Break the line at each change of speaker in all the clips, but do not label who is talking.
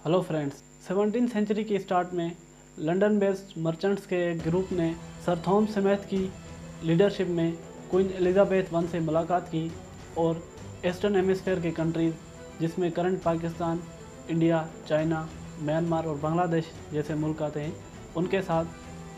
Hello friends, 17वीं century की start में London based merchants के एक ग्रुप ने सर थॉमस स्मिथ की लीडरशिप में क्वीन एलिजाबेथ वन से मुलाकात की और ईस्टर्न हेमिस्फीयर की कंट्रीज़ जिसमें current Pakistan, India, China, Myanmar और बांग्लादेश जैसे मुल्क आते हैं, उनके साथ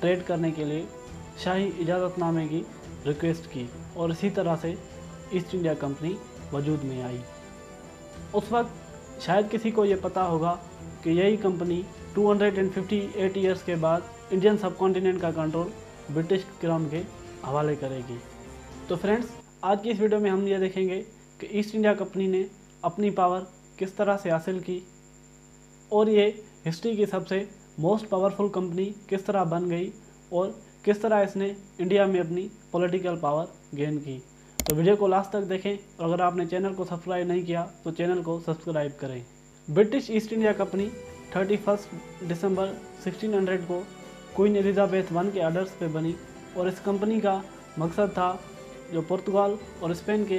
ट्रेड करने के लिए शाही इजाज़तनामे की रिक्वेस्ट की और इसी तरह से ईस्ट इंडिया कंपनी वजूद में आई। उस वक्त शायद किसी को ये पता होगा कि यही कंपनी 258 ईयर्स के बाद इंडियन सबकॉन्टिनेंट का कंट्रोल ब्रिटिश क्राउन के हवाले करेगी। तो फ्रेंड्स, आज की इस वीडियो में हम ये देखेंगे कि ईस्ट इंडिया कंपनी ने अपनी पावर किस तरह से हासिल की और ये हिस्ट्री की सबसे मोस्ट पावरफुल कंपनी किस तरह बन गई और किस तरह इसने इंडिया में अपनी पॉलिटिकल पावर गेन की। तो वीडियो को लास्ट तक देखें और अगर आपने चैनल को सब्सक्राइब नहीं किया तो चैनल को सब्सक्राइब करें। ब्रिटिश ईस्ट इंडिया कंपनी 31 दिसंबर 1600 को क्वीन एलिजाबेथ वन के आर्डर्स पे बनी और इस कंपनी का मकसद था जो पुर्तगाल और स्पेन के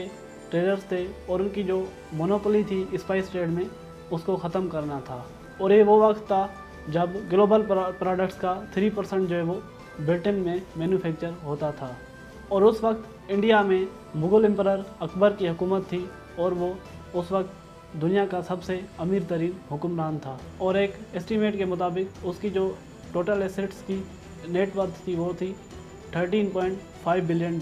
ट्रेडर्स थे और उनकी जो मोनोपोली थी स्पाइस ट्रेड में, उसको ख़त्म करना था। और ये वो वक्त था जब ग्लोबल प्रोडक्ट्स का 3% जो है वो ब्रिटेन में मैन्युफैक्चर होता था और उस वक्त इंडिया में मुग़ल एम्परर अकबर की हुकूमत थी और वो उस वक्त दुनिया का सबसे अमीर तरीन हुक्मरान था और एक एस्टीमेट के मुताबिक उसकी जो टोटल एसेट्स की नेटवर्थ थी वो थी $13.5 बिलियन।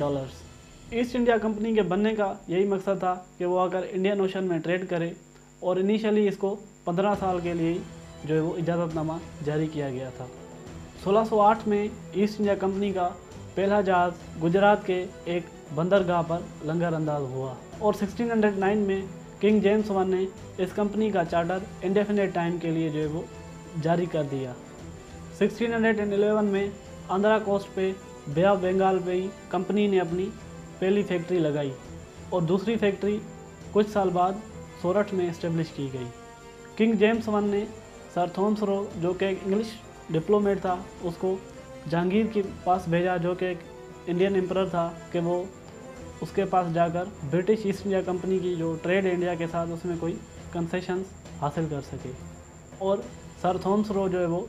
ईस्ट इंडिया कंपनी के बनने का यही मकसद था कि वो आकर इंडियन ओशन में ट्रेड करे और इनिशियली इसको 15 साल के लिए जो है वो इजाज़तनामा जारी किया गया था। 1608 में ईस्ट इंडिया कंपनी का पहला जहाज़ गुजरात के एक बंदरगाह पर लंगर अंदाज हुआ और 1609 में किंग जेम्स वन ने इस कंपनी का चार्टर इंडेफिनेट टाइम के लिए जो है वो जारी कर दिया। 1611 में आंध्रा कोस्ट पे बे ऑफ बंगाल पे ही कंपनी ने अपनी पहली फैक्ट्री लगाई और दूसरी फैक्ट्री कुछ साल बाद सोरठ में इस्टेब्लिश की गई। किंग जेम्स वन ने सर थॉमस रो जो कि एक इंग्लिश डिप्लोमेट था उसको जहांगीर के पास भेजा जो कि एक इंडियन एम्परर था कि वो उसके पास जाकर ब्रिटिश ईस्ट इंडिया कंपनी की जो ट्रेड है इंडिया के साथ उसमें कोई कंसेशंस हासिल कर सके। और सर थॉमस रो जो है वो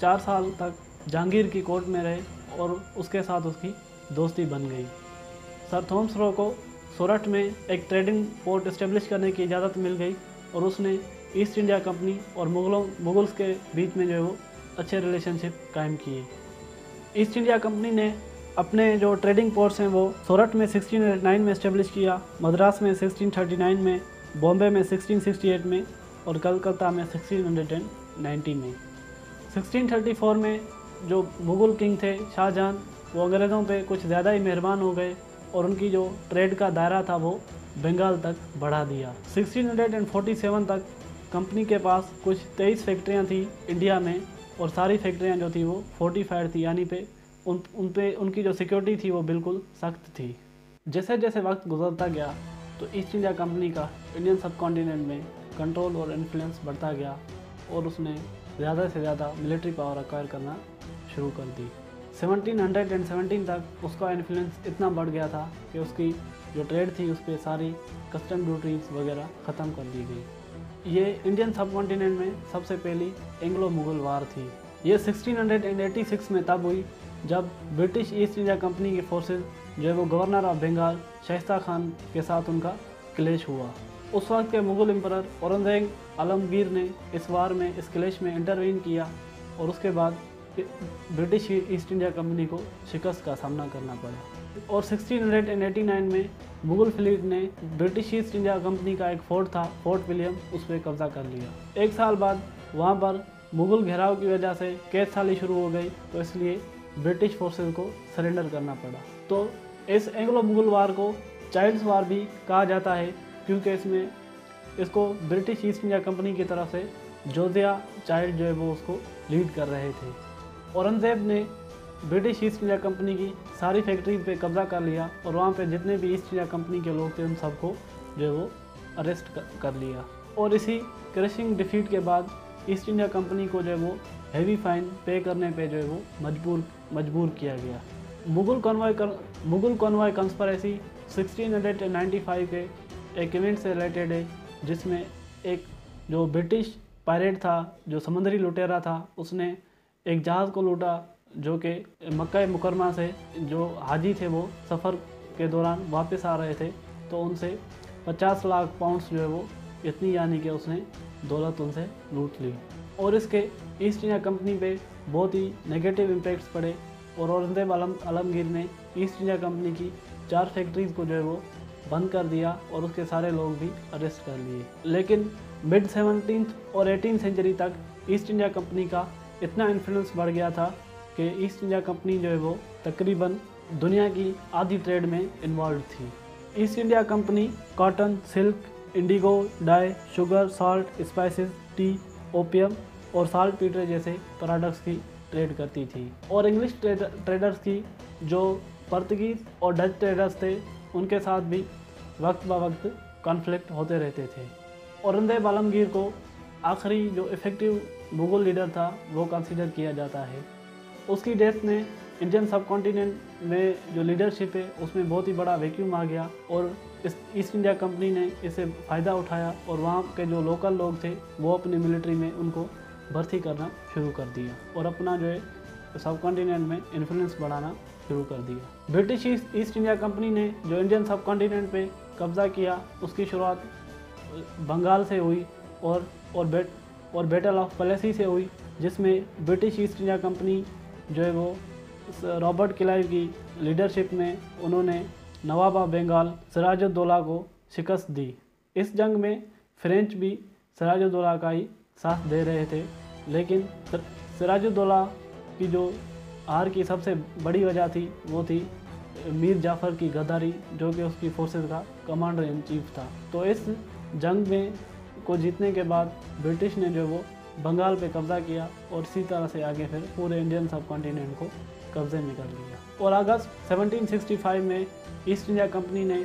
4 साल तक जहांगीर की कोर्ट में रहे और उसके साथ उसकी दोस्ती बन गई। सर थॉमस रो को सोरठ में एक ट्रेडिंग पोर्ट इस्टेब्लिश करने की इजाज़त मिल गई और उसने ईस्ट इंडिया कंपनी और मुगल्स के बीच में जो है वो अच्छे रिलेशनशिप कायम किए। ईस्ट इंडिया कंपनी ने अपने जो ट्रेडिंग पोर्ट्स हैं वो सोरठ में 1609 में इस्टेब्लिश किया, मद्रास में 1639 में, बॉम्बे में 1668 में और कलकत्ता में 1690 में। 1634 में जो मुग़ल किंग थे शाहजहां, वो अंग्रेज़ों पे कुछ ज़्यादा ही मेहरबान हो गए और उनकी जो ट्रेड का दायरा था वो बंगाल तक बढ़ा दिया। 1647 तक कंपनी के पास कुछ 23 फैक्ट्रियाँ थी इंडिया में और सारी फैक्ट्रियाँ जो थी वो फोर्टिफाइड थी, यानी पे उनकी जो सिक्योरिटी थी वो बिल्कुल सख्त थी। जैसे जैसे वक्त गुजरता गया तो ईस्ट इंडिया कंपनी का इंडियन सबकॉन्टिनेंट में कंट्रोल और इन्फ्लुएंस बढ़ता गया और उसने ज़्यादा से ज़्यादा मिलिट्री पावर एक्वायर करना शुरू कर दी। 1717 तक उसका इन्फ्लुएंस इतना बढ़ गया था कि उसकी जो ट्रेड थी उस पर सारी कस्टम ड्यूटीज़ वगैरह ख़त्म कर दी गई। ये इंडियन सबकॉन्टिनेंट में सबसे पहली एंग्लो मुग़ल वार थी। ये 1686 में तब हुई जब ब्रिटिश ईस्ट इंडिया कंपनी की फोर्सेस जो है वो गवर्नर ऑफ बंगाल शाइस्ता खान के साथ उनका क्लैश हुआ। उस वक्त के मुग़ल एम्परर औरंगजेब आलमगीर ने इस वार में इस क्लैश में इंटरवीन किया और उसके बाद ब्रिटिश ईस्ट इंडिया कंपनी को शिकस्त का सामना करना पड़ा। और 1689 में मुग़ल फ्लीट ने ब्रिटिश ईस्ट इंडिया कंपनी का एक फोर्ट था, फोर्ट विलियम, उस पर कब्जा कर लिया। 1 साल बाद वहाँ पर मुग़ल घेराव की वजह से कैद साली शुरू हो गई तो इसलिए ब्रिटिश फोर्सेस को सरेंडर करना पड़ा। तो इस एंग्लो मुग़ल वार को चाइल्ड्स वार भी कहा जाता है क्योंकि इसको ब्रिटिश ईस्ट इंडिया कंपनी की तरफ से जोसिया चाइल्ड जो है वो उसको लीड कर रहे थे। औरंगजेब ने ब्रिटिश ईस्ट इंडिया कंपनी की सारी फैक्ट्रीज पे कब्जा कर लिया और वहाँ पे जितने भी ईस्ट इंडिया कंपनी के लोग थे उन सबको जो है वो अरेस्ट कर लिया और इसी क्रशिंग डिफीट के बाद ईस्ट इंडिया कंपनी को जो है वो हैवी फाइन पे करने पे जो है वो मजबूर किया गया। मुग़ल कॉन्वॉय कंस्पिरेसी 1695 के एक इवेंट से रिलेटेड है जिसमें एक जो ब्रिटिश पायरेट था, जो समुद्री लुटेरा था, उसने एक जहाज़ को लूटा जो कि मक्का मुकरमा से जो हाजी थे वो सफ़र के दौरान वापस आ रहे थे, तो उनसे 50 लाख पाउंड्स जो है वो इतनी यानी कि उसने दौलत उनसे लूट ली। और इसके ईस्ट इंडिया कंपनी पे बहुत ही नेगेटिव इम्पैक्ट्स पड़े और औरंगजेब आलमगीर ने ईस्ट इंडिया कंपनी की 4 फैक्ट्रीज़ को जो है वो बंद कर दिया और उसके सारे लोग भी अरेस्ट कर लिए। लेकिन मिड 17th और 18th सेंचुरी तक ईस्ट इंडिया कंपनी का इतना इन्फ्लुएंस बढ़ गया था कि ईस्ट इंडिया कंपनी जो है वो तकरीबन दुनिया की आधी ट्रेड में इन्वॉल्व थी। East India company cotton, silk, indigo, dye, sugar, salt, spices, tea, opium और साल्ट पीटर जैसे प्रोडक्ट्स की ट्रेड करती थी। और इंग्लिश ट्रेडर्स की जो पुर्तगीज और डच ट्रेडर्स थे उनके साथ भी वक्त ब वक्त कॉन्फ्लिक्ट होते रहते थे। औरंगजेब आलमगीर को आखिरी जो इफ़ेक्टिव मुग़ल लीडर था वो कंसीडर किया जाता है। उसकी डेथ ने इंडियन सब कॉन्टिनेंट में जो लीडरशिप है उसमें बहुत ही बड़ा वैक्यूम आ गया और इस ईस्ट इंडिया कंपनी ने इससे फ़ायदा उठाया और वहाँ के जो लोकल लोग थे वो अपनी मिलिट्री में उनको भर्ती करना शुरू कर दिया और अपना जो है सब कॉन्टिनेंट में इन्फ्लुएंस बढ़ाना शुरू कर दिया। ब्रिटिश ईस्ट इंडिया कंपनी ने जो इंडियन सब कॉन्टिनेंट पे कब्ज़ा किया उसकी शुरुआत बंगाल से हुई और बैटल ऑफ प्लेसी से हुई, जिसमें ब्रिटिश ईस्ट इंडिया कंपनी जो है वो रॉबर्ट क्लाइव की लीडरशिप में उन्होंने नवाब ऑफ बंगाल सिराजुद्दौला को शिकस्त दी। इस जंग में फ्रेंच भी सिराजुद्दौला का ही साथ दे रहे थे, लेकिन सिराजुद्दौला की जो हार की सबसे बड़ी वजह थी वो थी मीर जाफ़र की गद्दारी, जो कि उसकी फोर्सेस का कमांडर इन चीफ था। तो इस जंग में को जीतने के बाद ब्रिटिश ने जो वो बंगाल पे कब्ज़ा किया और इसी तरह से आगे फिर पूरे इंडियन सब कॉन्टिनेंट को कब्ज़े में कर लिया। और अगस्त 1765 में ईस्ट इंडिया कंपनी ने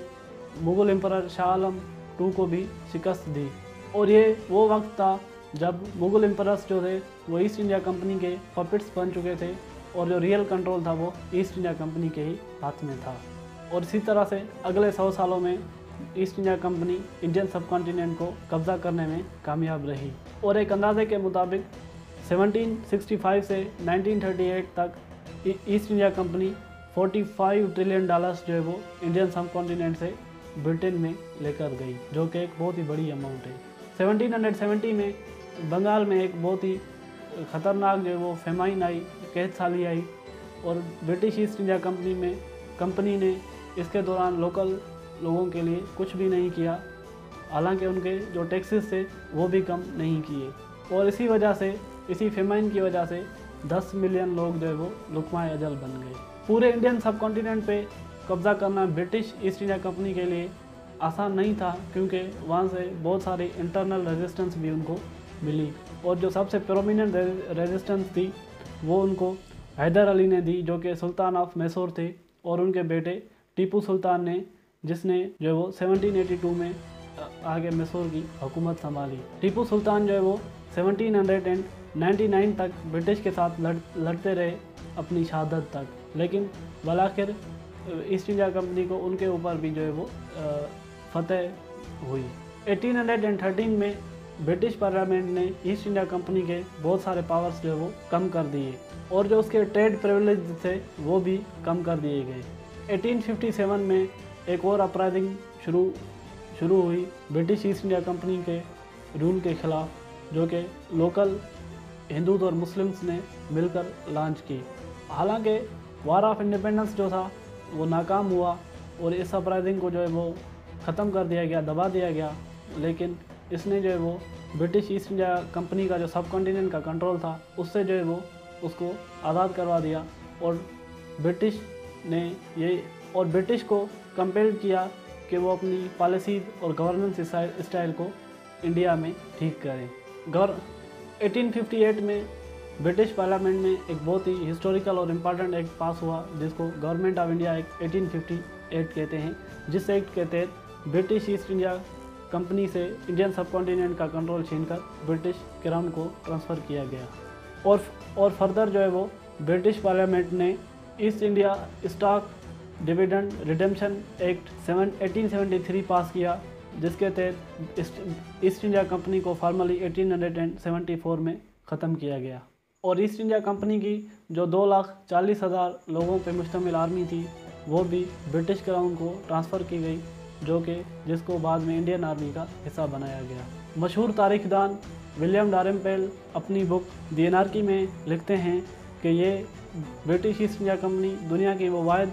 मुग़ल एम्परर शाह आलम II को भी शिकस्त दी। और ये वो वक्त था जब मुग़ल एम्परर्स जो थे वो ईस्ट इंडिया कंपनी के पपेट्स बन चुके थे और जो रियल कंट्रोल था वो ईस्ट इंडिया कंपनी के ही हाथ में था। और इसी तरह से अगले 100 सालों में ईस्ट इंडिया कंपनी इंडियन सब कॉन्टिनेंट को कब्ज़ा करने में कामयाब रही। और एक अंदाजे के मुताबिक 1765 से 1938 तक east India company 45 trillion dollars जो है वो इंडियन सब कॉन्टिनेंट से ब्रिटेन में लेकर गई, जो कि एक बहुत ही बड़ी अमाउंट है। 1770 में बंगाल में एक बहुत ही ख़तरनाक जो है वो फेमाइन आई, कैद साली आई और ब्रिटिश ईस्ट इंडिया कंपनी ने इसके दौरान लोकल लोगों के लिए कुछ भी नहीं किया, हालांकि उनके जो टैक्सेस थे वो भी कम नहीं किए। और इसी वजह से, इसी फेमाइन की वजह से 10 मिलियन लोग जो है वो लुकमाए अजल बन गए। पूरे इंडियन सब कॉन्टिनेंट पे कब्ज़ा करना ब्रिटिश ईस्ट इंडिया कंपनी के लिए आसान नहीं था, क्योंकि वहाँ से बहुत सारी इंटरनल रेजिस्टेंस भी उनको मिली। और जो सबसे प्रोमिनेंट रेजिस्टेंस थी वो उनको हैदर अली ने दी, जो कि सुल्तान ऑफ मैसूर थे, और उनके बेटे टीपू सुल्तान ने, जिसने जो है वो 1782 में आगे मैसूर की हुकूमत संभाली। टीपू सुल्तान जो है वो 1799 तक ब्रिटिश के साथ लड़ते रहे अपनी शहादत तक, लेकिन बलाखिर ईस्ट इंडिया कंपनी को उनके ऊपर भी जो है वो फतेह हुई। 1813 में ब्रिटिश पार्लियामेंट ने ईस्ट इंडिया कंपनी के बहुत सारे पावर्स जो है वो कम कर दिए और जो उसके ट्रेड प्रिविलेज थे वो भी कम कर दिए गए। 1857 में एक और अपराइजिंग शुरू हुई ब्रिटिश ईस्ट इंडिया कंपनी के रूल के ख़िलाफ़, जो कि लोकल हिंदू और मुस्लिम्स ने मिलकर लॉन्च की। हालांकि वार ऑफ इंडिपेंडेंस जो था वो नाकाम हुआ और इस अपराइजिंग को जो है वो ख़त्म कर दिया गया, दबा दिया गया, लेकिन इसने जो है वो ब्रिटिश ईस्ट इंडिया कंपनी का जो सब कॉन्टिनेंट का कंट्रोल था उससे जो है वो उसको आज़ाद करवा दिया और ब्रिटिश को कंपेल किया कि वो अपनी पॉलिसीज़ और गवर्नेंस स्टाइल को इंडिया में ठीक करें। 1858 में ब्रिटिश पार्लियामेंट में एक बहुत ही हिस्टोरिकल और इम्पॉर्टेंट एक्ट पास हुआ जिसको गवर्नमेंट ऑफ इंडिया एक्ट 1858 कहते हैं, जिस एक्ट के तहत ब्रिटिश ईस्ट इंडिया कंपनी से इंडियन सब कॉन्टिनेंट का कंट्रोल छीनकर ब्रिटिश क्राउन को ट्रांसफ़र किया गया। और फर्दर जो है वो ब्रिटिश पार्लियामेंट ने east India stock dividend redemption act 1873 पास किया, जिसके तहत ईस्ट इंडिया कंपनी को फॉर्मली 1874 में ख़त्म किया गया। और ईस्ट इंडिया कंपनी की जो 2,40,000 लोगों पर मुश्तमिल आर्मी थी वो भी ब्रिटिश क्राउन को ट्रांसफ़र की गई, जिसको बाद में इंडियन आर्मी का हिस्सा बनाया गया। मशहूर तारीखदान विलियम डालरम्पल अपनी बुक द एनार्की में लिखते हैं कि ये ब्रिटिश ईस्ट इंडिया कंपनी दुनिया की वो वाहिद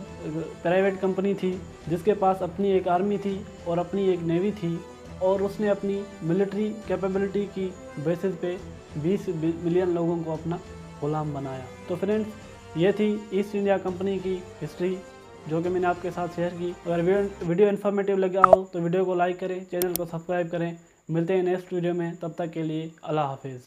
प्राइवेट कंपनी थी जिसके पास अपनी एक आर्मी थी और अपनी एक नेवी थी, और उसने अपनी मिलिट्री कैपेबिलिटी की बेसिस पे 20 मिलियन लोगों को अपना गुलाम बनाया। तो फ्रेंड्स, ये थी ईस्ट इंडिया कंपनी की हिस्ट्री जो कि मैंने आपके साथ शेयर की। अगर वीडियो इन्फॉर्मेटिव लगा हो तो वीडियो को लाइक करें, चैनल को सब्सक्राइब करें। मिलते हैं नेक्स्ट वीडियो में, तब तक के लिए अल्लाह हाफिज़।